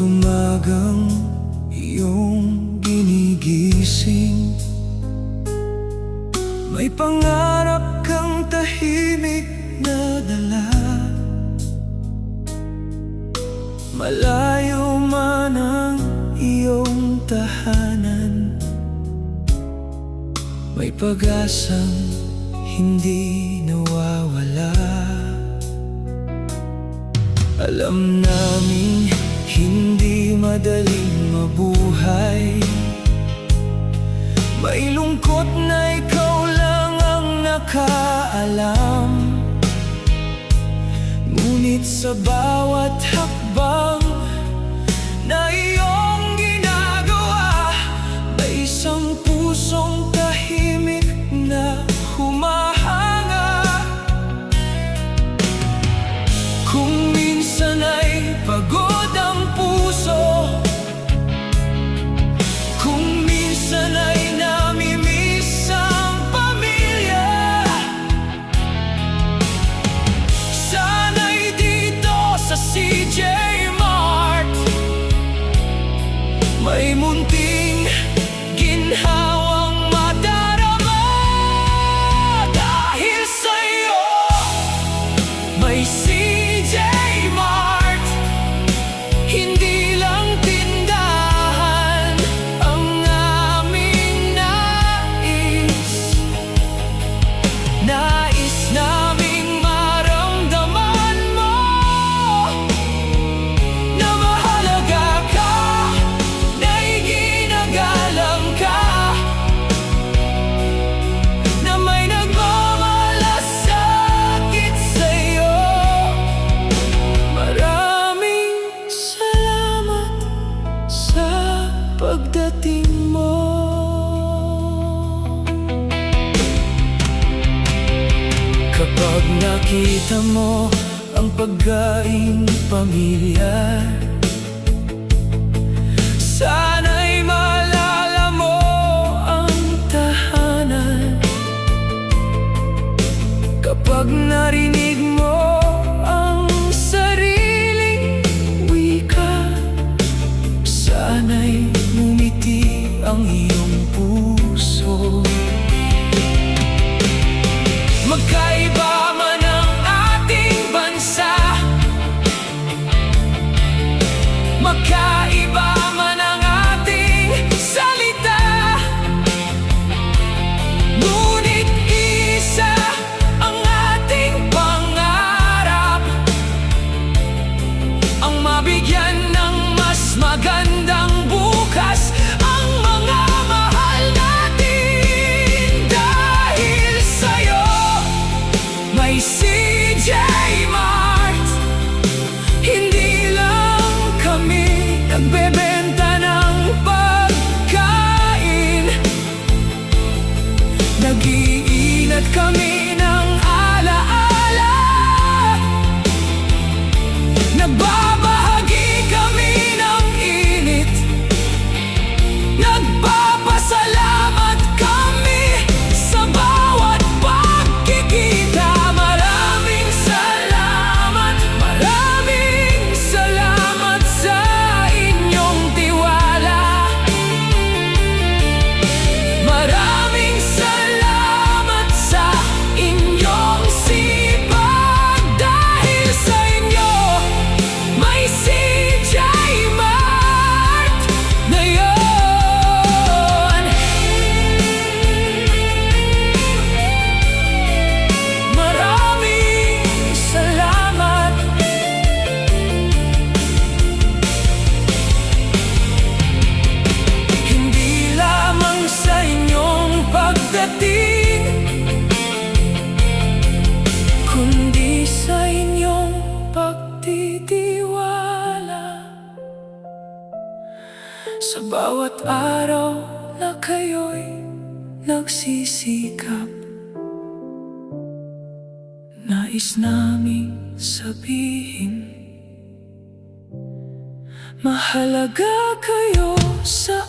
tumagang iyong ginigising. May pangarap kang tahimik na dala, malayo man ang iyong tahanan. May pag-asang hindi nawawala. Alam naming hindi madaling mabuhay, may lungkot na ikaw lang ang nakaalam. Ngunit sa bawat hakbang na iyong ginagawa, may isang pusong tahimik na humahanga. Kung minsan ay pagod ang puso, kung minsan ay namimiss ang pamilya, sana'y dito sa CJ Mart may munting ginhawang madarama. Dahil sa'yo may CJ Mart, hindi lang tindahan ang aming nais. Nais naming maramdaman mo na mahalaga ka, na iginagalang ka, na may nagmamalasakit sa'yo. Maraming salamat sa pagdating mo. Kapag nakita mo ang pagkaing pamilya, sana'y maalala mo ang tahanan. Kapag narinig mo ang sariling wika, sana'y ngumiti ang iyong puso. Magkaiba man ang ating bansa, magkaiba man ang ating salita, ngunit isa ang ating pangarap, ang mabigyan ng mas magandang bukas ang mga mahal natin. Dahil sa'yo may CJ Mart, hindi lang kami nagbebenta ng pagkain, nag-iingat kami ng alaala, nagbabahagi kami ng init, nagpapasalamat kami sa bawat pagkikita. Maraming salamat sa inyong tiwala. Maraming salamat sa inyong sipag. Dahil sa inyo may CJ Mart na yun. Maraming salamat. Hindi lamang sa inyong pagdating, kundi sa inyong pagtitiwala. Sa bawat araw na kayo'y nagsisikap, nais naming sabihin, mahalaga kayo sa